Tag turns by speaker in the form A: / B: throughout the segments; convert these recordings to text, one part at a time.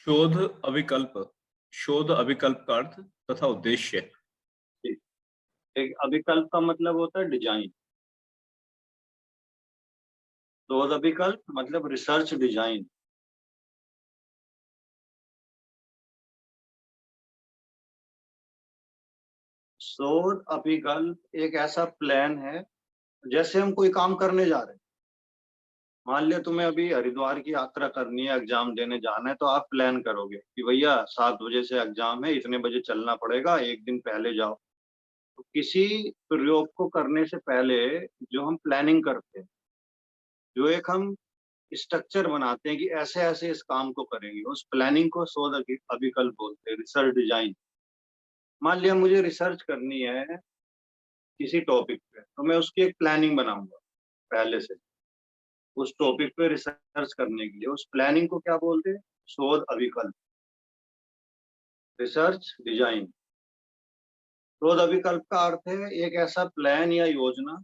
A: शोध अभिकल्प। शोध अभिकल्प का अर्थ तथा उद्देश्य।
B: ठीक। एक अभिकल्प का मतलब होता है डिजाइन। शोध अभिकल्प मतलब रिसर्च डिजाइन। शोध अभिकल्प एक ऐसा प्लान है, जैसे हम कोई काम करने जा रहे हैं। मान लिया तुम्हें अभी हरिद्वार की यात्रा करनी है, एग्जाम देने जाना है, तो आप प्लान करोगे कि भैया 7 बजे से एग्जाम है, इतने बजे चलना पड़ेगा, एक दिन पहले जाओ। तो किसी प्रयोग को करने से पहले जो हम प्लानिंग करते हैं, जो एक हम स्ट्रक्चर बनाते हैं कि ऐसे ऐसे इस काम को करेंगे, उस प्लानिंग को शोध अभिकल्प बोलते हैं, रिसर्च डिजाइन। मान लिया मुझे रिसर्च करनी है किसी टॉपिक पे, तो मैं उसकी एक प्लानिंग बनाऊंगा पहले से। उस टॉपिक पे रिसर्च करने के लिए उस प्लानिंग को क्या बोलते हैं? शोध अभिकल्प, रिसर्च डिजाइन। शोध अभिकल्प का अर्थ है एक ऐसा प्लान या योजना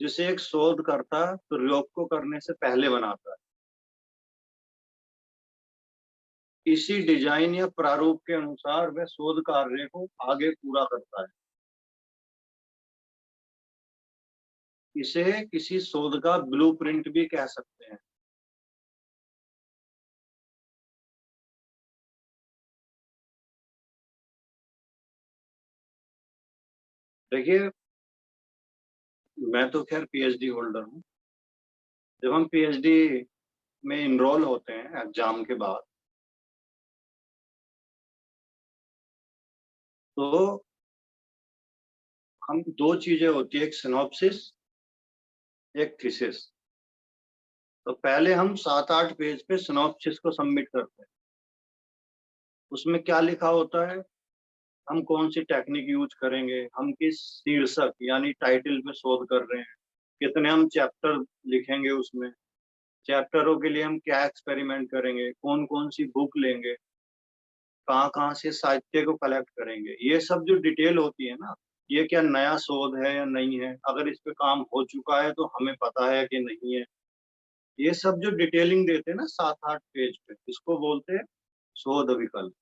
B: जिसे एक शोधकर्ता प्रयोग को करने से पहले बनाता है। इसी डिजाइन या प्रारूप के अनुसार वह शोध कार्य को आगे पूरा करता है। इसे किसी शोध का ब्लूप्रिंट भी कह सकते हैं। देखिए, मैं तो खैर पीएचडी होल्डर हूँ। जब हम पीएचडी में इनरोल होते हैं एग्जाम के बाद, तो हम दो चीजें होती है, एक सिनॉप्सिस, एक थीसिस। तो पहले हम 7-8 पेज पे सिनॉप्सिस को सबमिट करते हैं। उसमें क्या लिखा होता है, हम कौन सी टेक्निक यूज करेंगे, हम किस शीर्षक यानी टाइटल पे शोध कर रहे हैं, कितने हम चैप्टर लिखेंगे, उसमें चैप्टरों के लिए हम क्या एक्सपेरिमेंट करेंगे, कौन कौन सी बुक लेंगे, कहाँ कहाँ से साहित्य को कलेक्ट करेंगे। ये सब जो डिटेल होती है ना, ये क्या नया शोध है या नहीं है, अगर इस पे काम हो चुका है तो हमें पता है कि नहीं है। ये सब जो डिटेलिंग देते हैं ना 7-8 पेज पे, इसको बोलते हैं शोध विकल्प।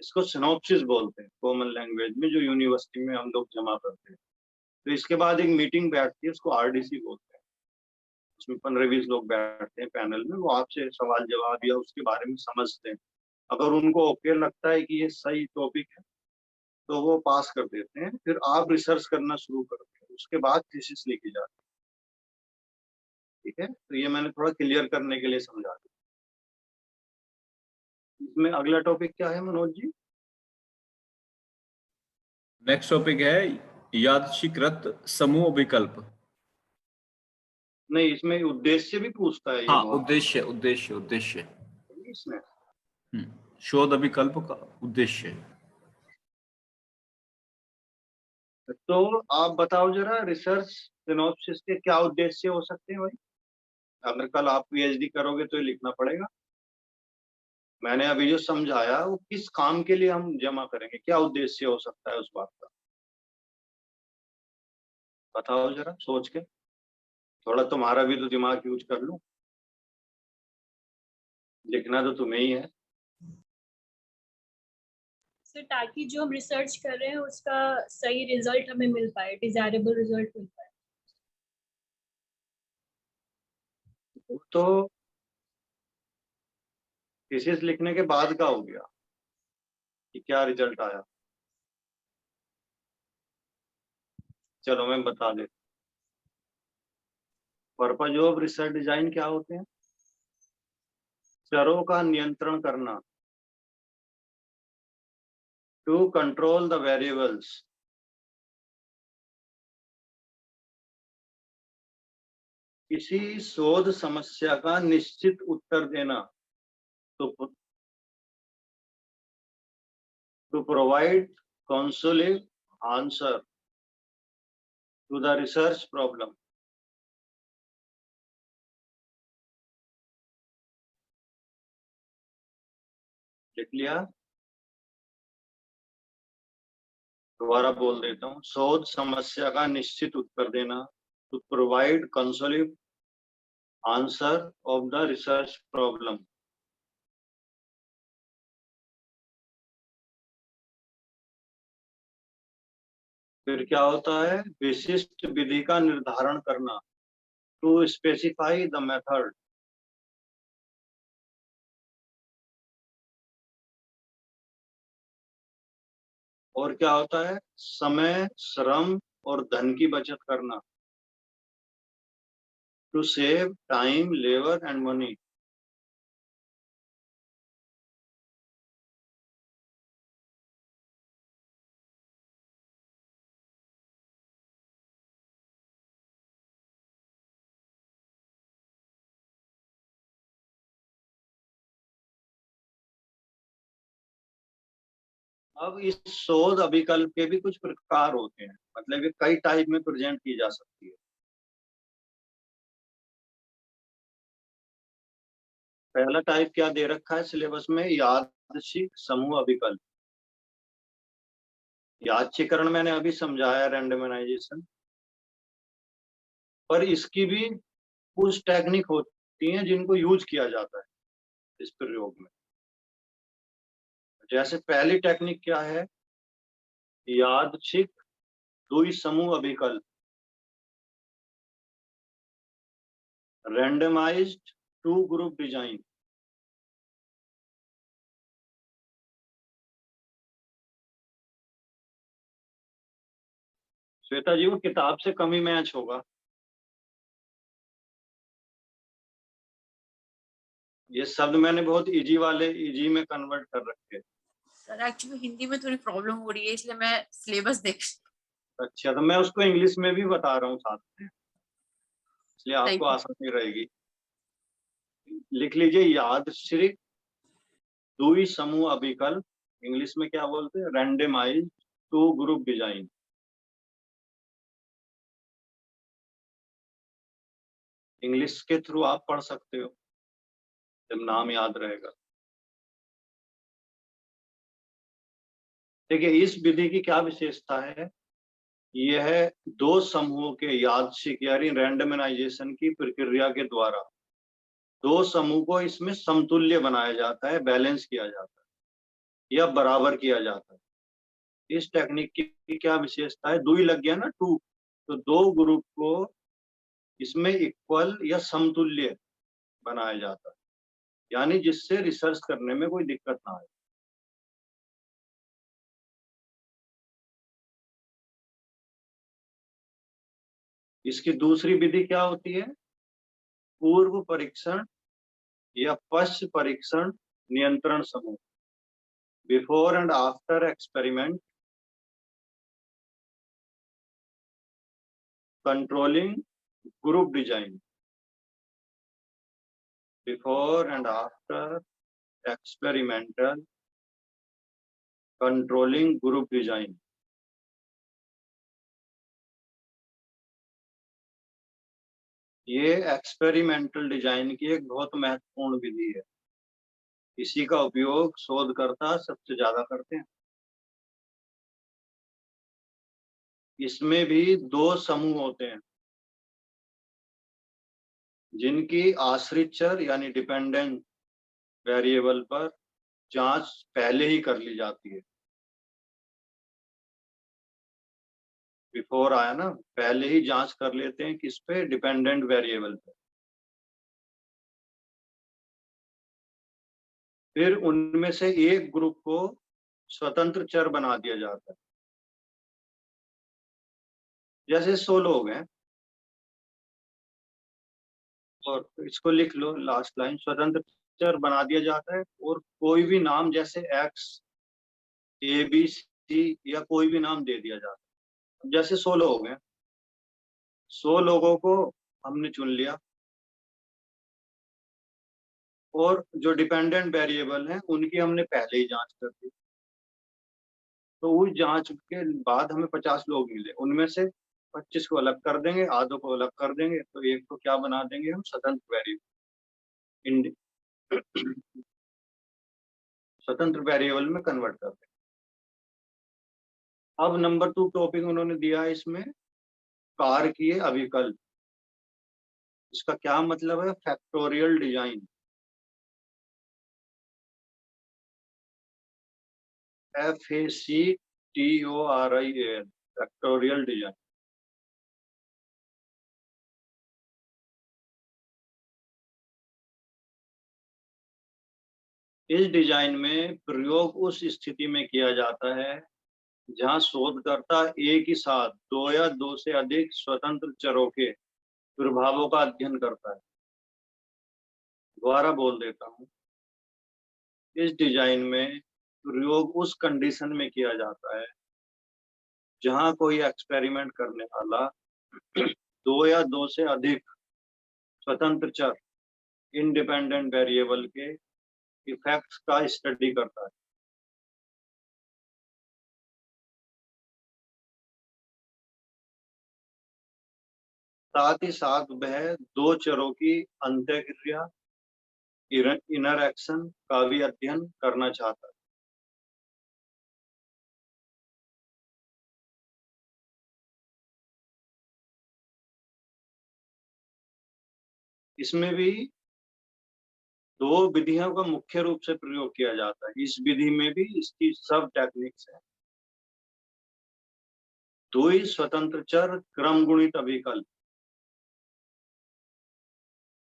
B: इसको सिनॉप्सिस बोलते हैं कॉमन लैंग्वेज में, जो यूनिवर्सिटी में हम लोग जमा करते हैं। तो इसके बाद एक मीटिंग बैठती है, उसको आरडीसी बोलते हैं। उसमें 15-20 लोग बैठते हैं पैनल में, वो आपसे सवाल जवाब या उसके बारे में समझते हैं। अगर उनको ओके लगता है कि ये सही टॉपिक है, तो वो पास कर देते हैं। फिर आप रिसर्च करना शुरू करते हैं, उसके बाद थीसिस लिखी जाती है। ठीक है, तो ये मैंने थोड़ा क्लियर करने के लिए समझा दिया। इसमें अगला टॉपिक क्या है मनोज जी?
A: नेक्स्ट टॉपिक है यादृच्छिकृत समूह विकल्प।
B: नहीं, इसमें उद्देश्य भी पूछता है ये
A: हाँ,
B: बहुत।
A: उद्देश्य उद्देश्य उद्देश्य।
B: इसमें
A: शोध अभिकल्प का उद्देश्य।
B: तो आप बताओ जरा, रिसर्च सिनॉप्सिस के क्या उद्देश्य हो सकते हैं भाई? अगर कल आप पीएचडी करोगे तो ये लिखना पड़ेगा। मैंने अभी जो समझाया वो किस काम के लिए हम जमा करेंगे, क्या उद्देश्य हो सकता है उस बात का, बताओ जरा सोच के। थोड़ा तुम्हारा भी तो दिमाग यूज कर लूं, लिखना तो तुम्हें ही है।
C: सर, ताकि जो हम रिसर्च कर रहे हैं उसका सही रिजल्ट हमें मिल पाए, डिजायरेबल रिजल्ट मिल पाए।
B: तो थीसिस लिखने के बाद का हो गया कि क्या रिजल्ट आया। चलो मैं बता देता। पर्पज ऑफ रिसर्च डिजाइन क्या होते हैं? चरों का नियंत्रण करना, टू कंट्रोल द वेरिएबल्स। किसी शोध समस्या का निश्चित उत्तर देना, तो to provide consolid answer to the research problem। लिख लिया? दोबारा बोल देता हूँ, शोध समस्या का निश्चित उत्तर देना, to provide consolid answer of the research problem। फिर क्या होता है, विशिष्ट विधि का निर्धारण करना, टू स्पेसिफाई द मेथड। और क्या होता है, समय, श्रम और धन की बचत करना, to save time, labour and money. अब इस शोध अभिकल्प के भी कुछ प्रकार होते हैं, मतलब ये कई टाइप में प्रेजेंट की जा सकती है। पहला टाइप क्या दे रखा है सिलेबस में, यादृच्छिक समूह अभिकल्प। यादृच्छिकरण मैंने अभी समझाया, रैंडमाइजेशन। पर इसकी भी कुछ टेक्निक होती हैं जिनको यूज किया जाता है इस प्रयोग में। जैसे पहली टेक्निक क्या है, यादृच्छिक द्वि समूह अभिकल्प, randomised two group design. Shweta ji, वो किताब से कम ही मैच होगा। ये शब्द मैंने बहुत इजी वाले इजी में कन्वर्ट कर रखे।
D: सर एक्चुअली हिंदी में थोड़ी प्रॉब्लम हो रही है, इसलिए मैं सिलेबस देख।
B: अच्छा, तो मैं उसको इंग्लिश में भी बता रहा हूँ साथ में, इसलिए आपको आसानी रहेगी। लिख लीजिए, यादृच्छिक द्वि समूह अभिकल्प, इंग्लिश में क्या बोलते हैं, randomized two group design. English के थ्रू आप पढ़ सकते हो जब नाम याद रहेगा। देखिए, इस विधि की क्या विशेषता है, यह दो समूहों के यादृच्छिक यानी रैंडमाइजेशन की प्रक्रिया के द्वारा दो समूह को इसमें समतुल्य बनाया जाता है, बैलेंस किया जाता है या बराबर किया जाता है। इस टेक्निक की क्या विशेषता है, दुई लग गया ना, टू, तो दो ग्रुप को इसमें इक्वल या समतुल्य बनाया जाता है, यानी जिससे रिसर्च करने में कोई दिक्कत ना आए। इसकी दूसरी विधि क्या होती है, पूर्व परीक्षण या पश्च परीक्षण नियंत्रण समूह, before and after experiment controlling group design. Before and after experimental controlling group design. ये एक्सपेरिमेंटल डिजाइन की एक बहुत महत्वपूर्ण विधि है। इसी का उपयोग शोधकर्ता सबसे ज्यादा करते हैं। इसमें भी दो समूह होते हैं जिनकी आश्रित चर यानी डिपेंडेंट वेरिएबल पर जांच पहले ही कर ली जाती है। बिफोर आया ना, पहले ही जांच कर लेते हैं किस पे, डिपेंडेंट वेरिएबल पे। फिर उनमें से एक ग्रुप को स्वतंत्र चर बना दिया जाता है। जैसे 100 लोग हैं, और इसको लिख लो लास्ट लाइन, स्वतंत्र चर बना दिया जाता है और कोई भी नाम जैसे एक्स, ए, बी, सी या कोई भी नाम दे दिया जाता है। जैसे 100 लोग हैं, 100 लोगों को हमने चुन लिया और जो डिपेंडेंट वेरिएबल हैं उनकी हमने पहले ही जांच कर दी। तो उस जांच के बाद हमें 50 लोग मिले, उनमें से 25 को अलग कर देंगे, आधों को अलग कर देंगे, तो एक को क्या बना देंगे हम, स्वतंत्र वेरिएबल, स्वतंत्र वेरिएबल में कन्वर्ट कर देंगे। अब नंबर 2 टॉपिक उन्होंने दिया है इसमें, कारकीय अभिकल्प। इसका क्या मतलब है, factorial design. FACTORIAL, factorial design. इस डिजाइन में प्रयोग उस स्थिति में किया जाता है जहां शोधकर्ता एक ही साथ दो या दो से अधिक स्वतंत्र चरों के प्रभावों का अध्ययन करता है। दोबारा बोल देता हूं, इस डिजाइन में प्रयोग उस कंडीशन में किया जाता है जहां कोई एक्सपेरिमेंट करने वाला दो या दो से अधिक स्वतंत्र चर इंडिपेंडेंट वेरिएबल के इफेक्ट्स का स्टडी करता है। साथ ही साथ वह दो चरों की अंतःक्रिया इनर एक्शन का भी अध्ययन करना चाहता है। इसमें भी दो विधियों का मुख्य रूप से प्रयोग किया जाता है। इस विधि में भी इसकी सब टेक्निक्स है। दो ही स्वतंत्र चर क्रम गुणित अभिकल्प,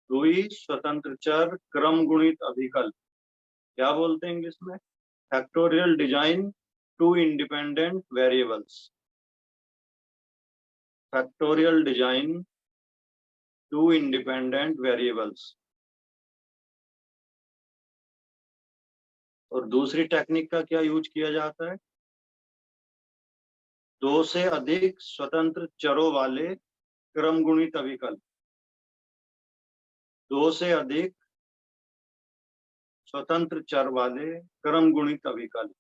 B: दो ही स्वतंत्र चर क्रम गुणित अभिकल्प क्या बोलते हैं इंग्लिश में? Factorial design two independent variables. Factorial design two independent variables. और दूसरी टेक्निक का क्या यूज किया जाता है? दो से अधिक स्वतंत्र चरों वाले क्रम गुणित अभिकल्प। दो से अधिक स्वतंत्र चर वाले क्रम गुणित अभिकल्प।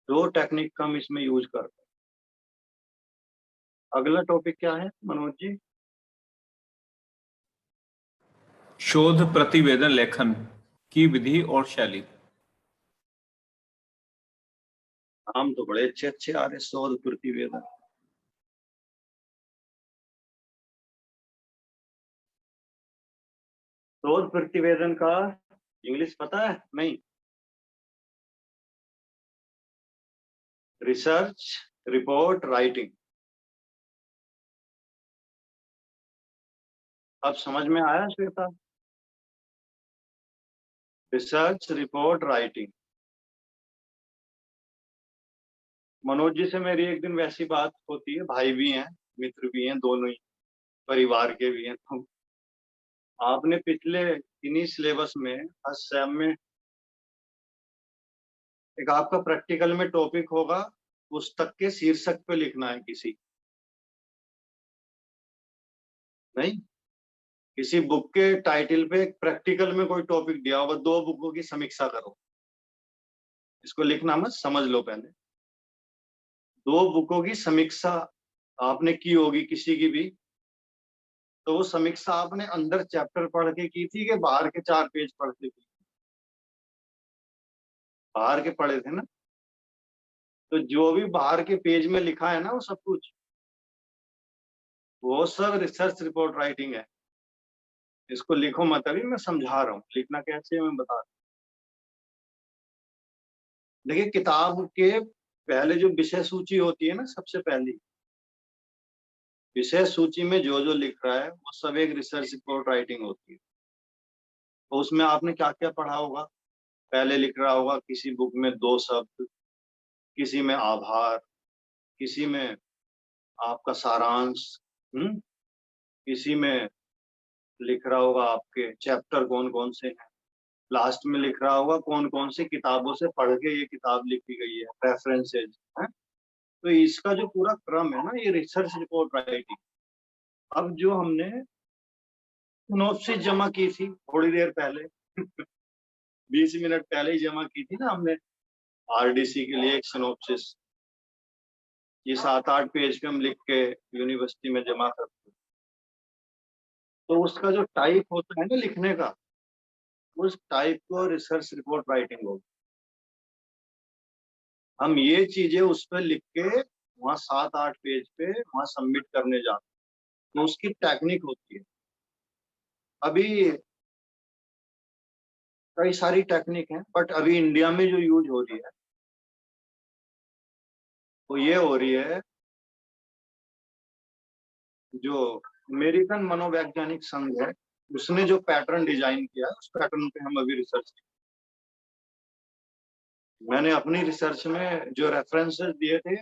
B: दो टेक्निक का हम इसमें यूज करते हैं। अगला टॉपिक क्या है मनोज जी?
A: शोध प्रतिवेदन लेखन की विधि और शैली।
B: नाम तो बड़े अच्छे अच्छे आ रहे, शोध प्रतिवेदन। शोध प्रतिवेदन का इंग्लिश पता है? नहीं? Research report writing. अब समझ में आया Shweta? Research report writing. Manoj ji से मेरी एक दिन वैसी बात होती है, भाई भी हैं मित्र भी हैं, दोनों ही परिवार के भी हैं। तो आपने पिछले इन्हीं सिलेबस में फर्स्ट सेम में एक आपका प्रैक्टिकल में टॉपिक होगा, पुस्तक के शीर्षक पे लिखना है किसी, नहीं किसी बुक के टाइटल पे प्रैक्टिकल में कोई टॉपिक दिया होगा, दो बुकों की समीक्षा करो। इसको लिखना मत, समझ लो पहले। दो बुकों की समीक्षा आपने की होगी किसी की भी, तो वो समीक्षा आपने अंदर चैप्टर पढ़ के की थी कि बाहर के 4 पेज पढ़ के की? बाहर के पढ़े थे ना। तो जो भी बाहर के पेज में लिखा है ना, वो सब कुछ, वो सब रिसर्च रिपोर्ट राइटिंग है। इसको लिखो मत, अभी मैं समझा रहा हूँ लिखना कैसे है, मैं बता रहा हूँ। देखिए, किताब के पहले जो विषय सूची होती है ना, सबसे पहली विषय सूची में जो जो लिख रहा है वो सब एक रिसर्च रिपोर्ट राइटिंग होती है। तो उसमें आपने क्या क्या पढ़ा होगा? पहले लिख रहा होगा किसी बुक में 2 शब्द, किसी में आभार, किसी में आपका सारांश, किसी में लिख रहा होगा आपके चैप्टर कौन कौन से हैं, लास्ट में लिख रहा होगा कौन कौन सी किताबों से पढ़ के ये किताब लिखी गई है, रेफरेंसेज है। तो इसका जो पूरा क्रम है ना, ये रिसर्च रिपोर्ट राइटिंग। अब जो हमने सिनॉप्सिस जमा की थी थोड़ी देर पहले 20 मिनट पहले ही जमा की थी ना हमने, आरडीसी के लिए एक सिनॉप्सिस, ये 7-8 पेज पे हम लिख के यूनिवर्सिटी में जमा करते हैं। तो उसका जो टाइप होता है ना लिखने का, उस टाइप को रिसर्च रिपोर्ट राइटिंग होगी। हम ये चीजें उस पर लिख के वहाँ 7-8 पेज पे वहाँ सबमिट करने जाते हैं, तो उसकी टेक्निक होती है। अभी कई सारी टेक्निक है, बट अभी इंडिया में जो यूज हो रही है वो ये हो रही है, जो अमेरिकन मनोवैज्ञानिक संघ है उसने जो पैटर्न डिजाइन किया है उस पैटर्न पे हम अभी रिसर्च किया। मैंने अपनी रिसर्च में जो रेफरेंसेस दिए थे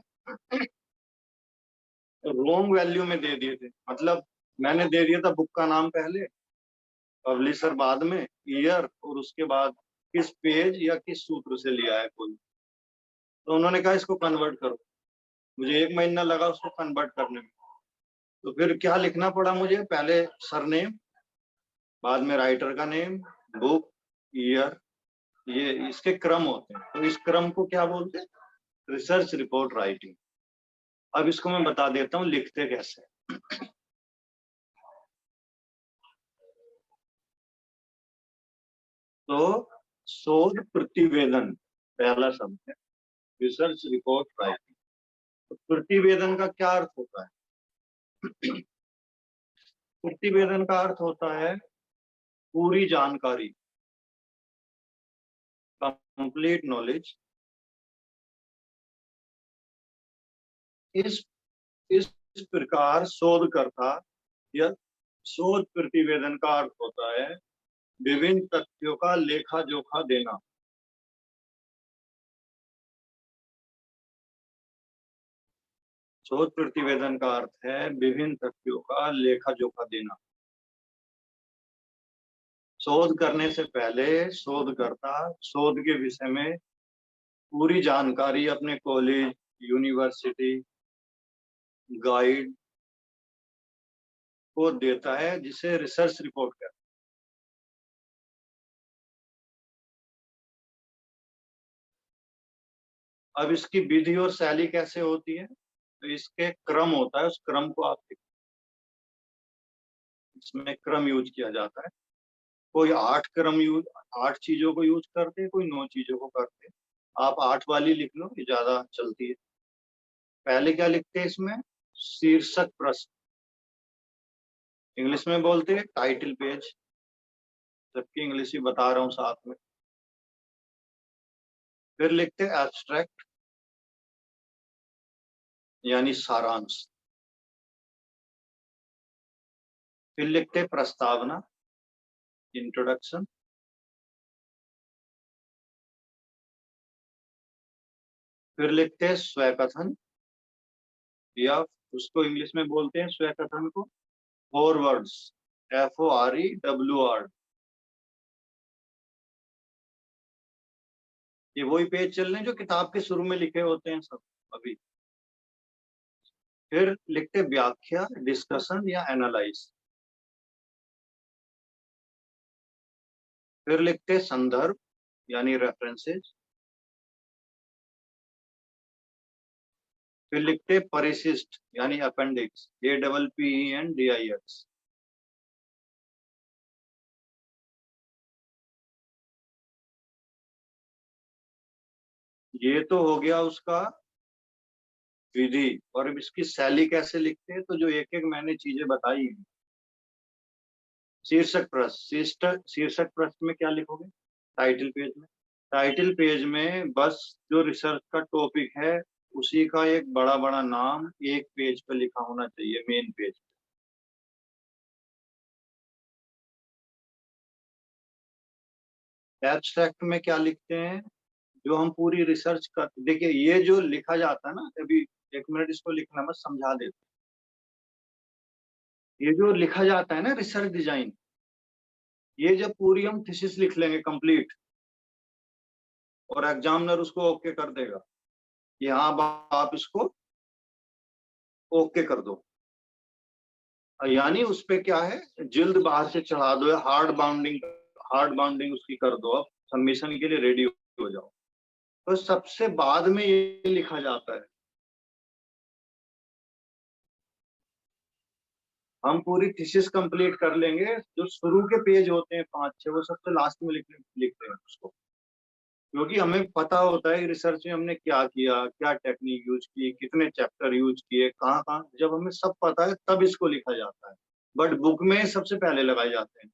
B: रॉन्ग वैल्यू में दे दिए थे, मतलब मैंने दे दिया था बुक का नाम पहले, पब्लिशर बाद में, ईयर और उसके बाद किस पेज या किस सूत्र से लिया है कोई। तो उन्होंने कहा इसको कन्वर्ट करो, मुझे 1 महीना लगा उसको कन्वर्ट करने में। तो फिर क्या लिखना पड़ा मुझे, पहले सरनेम, बाद में राइटर का नेम, बुक, ईयर, ये इसके क्रम होते हैं। तो इस क्रम को क्या बोलते हैं, रिसर्च रिपोर्ट राइटिंग। अब इसको मैं बता देता हूँ लिखते कैसे। तो शोध प्रतिवेदन पहला शब्द है, रिसर्च रिपोर्ट राइटिंग। तो प्रतिवेदन का क्या अर्थ होता है? प्रतिवेदन का अर्थ होता है पूरी जानकारी, कंप्लीट नॉलेज। इस प्रकार शोधकर्ता या शोध प्रतिवेदन का अर्थ होता है विभिन्न तथ्यों का लेखा जोखा देना। शोध प्रतिवेदन का अर्थ है विभिन्न तथ्यों का लेखा जोखा देना। शोध करने से पहले शोधकर्ता शोध के विषय में पूरी जानकारी अपने कॉलेज, यूनिवर्सिटी, गाइड को देता है, जिसे रिसर्च रिपोर्ट कहते हैं। अब इसकी विधि और शैली कैसे होती है, तो इसके क्रम होता है, उस क्रम को आप इसमें क्रम यूज किया जाता है। कोई 8 चीजों को यूज करते हैं, कोई 9 चीजों को करते हैं। आप 8 वाली लिख लो, ये ज्यादा चलती है। पहले क्या लिखते हैं इसमें, शीर्षक प्रश्न, इंग्लिश में बोलते हैं टाइटल पेज, जबकि इंग्लिश ही बता रहा हूं साथ में। फिर लिखते हैं एब्स्ट्रैक्ट यानी सारांश। फिर लिखते हैं प्रस्तावना, इंट्रोडक्शन। फिर लिखते हैं स्वकथन, या उसको इंग्लिश में बोलते हैं स्वकथन को फॉरवर्ड्स, FOREWORD। ये वही पेज चल रहे हैं जो किताब के शुरू में लिखे होते हैं सब अभी। फिर लिखते व्याख्या, डिस्कशन या एनालाइज। फिर लिखते संदर्भ यानी रेफरेंसेस। फिर लिखते परिशिष्ट यानी अपेंडिक्स, APPENDIX। ये तो हो गया उसका विधि। और अब इसकी शैली कैसे लिखते हैं, तो जो एक एक मैंने चीजें बताई हैं। शीर्षक प्रश्न, शीर्षक प्रश्न में क्या लिखोगे, टाइटल पेज में। टाइटल पेज में बस जो रिसर्च का टॉपिक है उसी का एक बड़ा बड़ा नाम एक पेज पे लिखा होना चाहिए, मेन पेज। एब्स्ट्रैक्ट में क्या लिखते हैं, जो हम पूरी रिसर्च कर, देखिए ये जो लिखा जाता है ना, अभी 1 मिनट इसको लिखना मत, समझा देते। ये जो लिखा जाता है ना रिसर्च डिजाइन, ये जब पूरी हम थीसिस लिख लेंगे कंप्लीट और एग्जामिनर उसको ओके कर देगा, यहाँ आप इसको ओके कर दो, यानी उस पे क्या है, जिल्द बाहर से चढ़ा दो, हार्ड बाउंडिंग उसकी कर दो, अब सबमिशन के लिए रेडी हो जाओ। तो सबसे बाद में ये लिखा जाता है। हम पूरी थीसिस कंप्लीट कर लेंगे, जो शुरू के पेज होते हैं 5-6 वो सबसे लास्ट में लिखते हैं उसको, क्योंकि हमें पता होता है रिसर्च में हमने क्या किया, क्या टेक्निक यूज की, कितने चैप्टर यूज किए, कहाँ कहाँ, जब हमें सब पता है तब इसको लिखा जाता है। बट बुक में सबसे पहले लगाए जाते हैं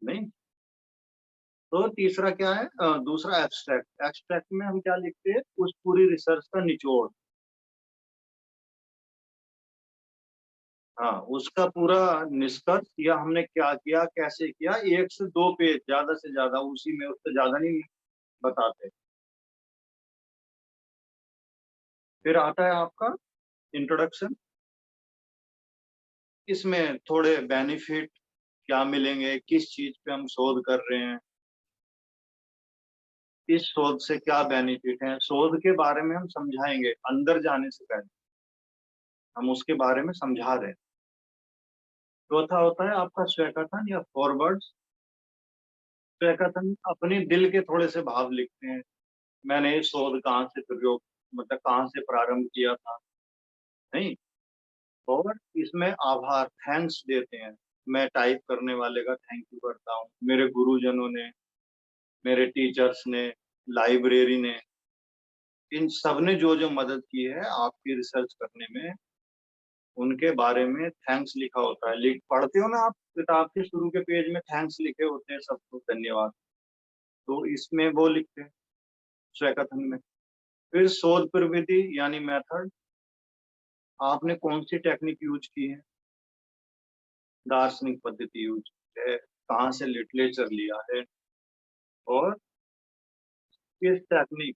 B: नहीं। तो तीसरा क्या है, दूसरा एब्स्ट्रैक्ट। एब्स्ट्रैक्ट में हम क्या लिखते हैं, उस पूरी रिसर्च का निचोड़, हाँ उसका पूरा निष्कर्ष, या हमने क्या किया, कैसे किया, 1 से 2 पेज ज्यादा से ज्यादा, उसी में, उससे ज्यादा नहीं बताते। फिर आता है आपका इंट्रोडक्शन। इसमें थोड़े बेनिफिट क्या मिलेंगे, किस चीज पे हम शोध कर रहे हैं, इस शोध से क्या बेनिफिट है, शोध के बारे में हम समझाएंगे। अंदर जाने से पहले हम उसके बारे में समझा रहे हैं। चौथा होता है आपका स्वकथन या फॉरवर्ड्स। स्वकथन अपने दिल के थोड़े से भाव लिखते हैं। मैंने इस शोध कहाँ से प्रयोग, मतलब कहाँ से प्रारंभ किया था, नहीं। और इसमें आभार, थैंक्स देते हैं। मैं टाइप करने वाले का थैंक यू करता हूँ, मेरे गुरुजनों ने, मेरे टीचर्स ने, लाइब्रेरी ने, इन सब ने जो जो मदद की है आपकी रिसर्च करने में, उनके बारे में थैंक्स लिखा होता है। लिख पढ़ते हो ना आप, किताब के शुरू के पेज में थैंक्स लिखे होते हैं, सबको धन्यवाद। तो इसमें वो लिखते हैं स्वकथन में। फिर शोध प्रविधि यानी मेथड, आपने कौन सी टेक्निक यूज की है, दार्शनिक पद्धति यूज की है, कहाँ से लिटरेचर लिया है, और किस टेक्निक,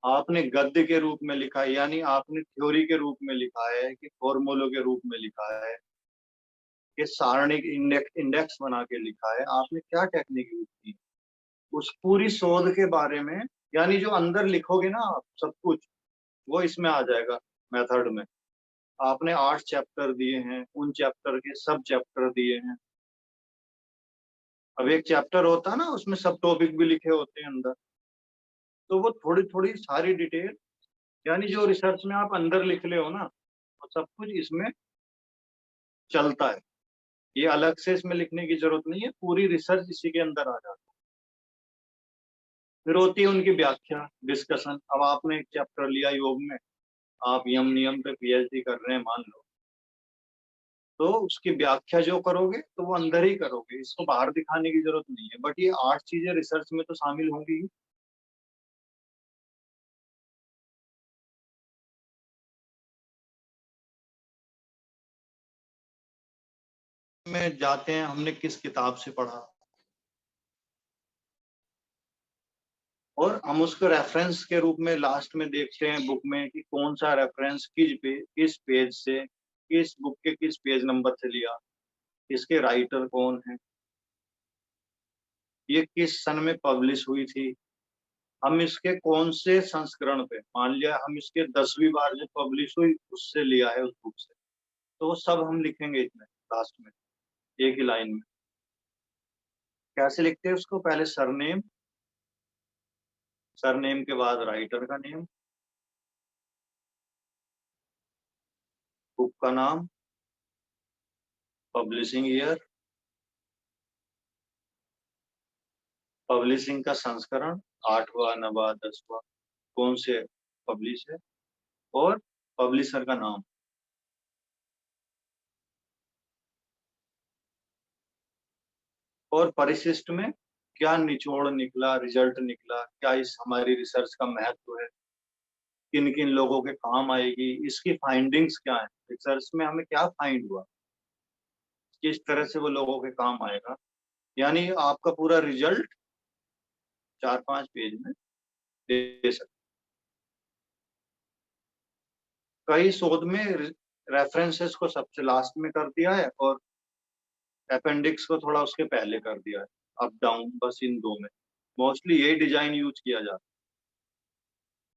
B: आपने गद्य के रूप में लिखा है, यानी आपने थ्योरी के रूप में लिखा है, कि फॉर्मूलों के रूप में लिखा है, कि सारणिक इंडेक्स बना के लिखा है, आपने क्या टेक्निक यूज की, उस पूरी शोध के बारे में। यानी जो अंदर लिखोगे ना आप सब कुछ, वो इसमें आ जाएगा मेथड में। आपने 8 चैप्टर दिए हैं, उन चैप्टर के सब चैप्टर दिए हैं। अब एक चैप्टर होता है ना, उसमें सब टॉपिक भी लिखे होते हैं अंदर, तो वो थोड़ी थोड़ी सारी डिटेल, यानी जो रिसर्च में आप अंदर लिख ले हो ना, वो सब कुछ इसमें चलता है। ये अलग से इसमें लिखने की जरूरत नहीं है, पूरी रिसर्च इसी के अंदर आ जाती है। फिर होती है उनकी व्याख्या, डिस्कशन। अब आपने एक चैप्टर लिया योग में, आप यम नियम पे पीएचडी कर रहे हैं मान लो, तो उसकी व्याख्या जो करोगे तो वो अंदर ही करोगे, इसको बाहर दिखाने की जरूरत नहीं है। बट ये 8 चीजें रिसर्च में तो शामिल होंगी ही। में जाते हैं हमने किस किताब से पढ़ा, और हम उसको रेफरेंस के रूप में लास्ट में देखते हैं बुक में, कि कौन सा रेफरेंस किस पेज से, किस बुक के किस पेज नंबर से लिया, इसके राइटर कौन है, ये किस सन में पब्लिश हुई थी, हम इसके कौन से संस्करण पे, मान लिया हम इसके 10वीं बार जो पब्लिश हुई उससे लिया है, उस बुक से, तो वो सब हम लिखेंगे इसमें लास्ट में एक ही लाइन में। कैसे लिखते हैं उसको, पहले सरनेम, सरनेम के बाद राइटर का नेम, बुक का नाम, पब्लिशिंग ईयर, पब्लिशिंग का संस्करण, 8वां 9वां 10वां, कौन से पब्लिश है, और पब्लिशर का नाम। और परिशिष्ट में क्या निचोड़ निकला, रिजल्ट निकला, क्या इस हमारी रिसर्च का महत्व है, किन किन लोगों के काम आएगी, इसकी फाइंडिंग्स क्या है, रिसर्च में हमें क्या फाइंड हुआ, किस तरह से वो लोगों के काम आएगा। यानी आपका पूरा रिजल्ट 4-5 पेज में दे सकते। कई शोध में रेफरेंसेस को सबसे लास्ट में कर दिया है, और अपेंडिक्स को थोड़ा उसके पहले कर दिया है, अप डाउन, बस इन दो में मोस्टली यही डिजाइन यूज किया जाता है।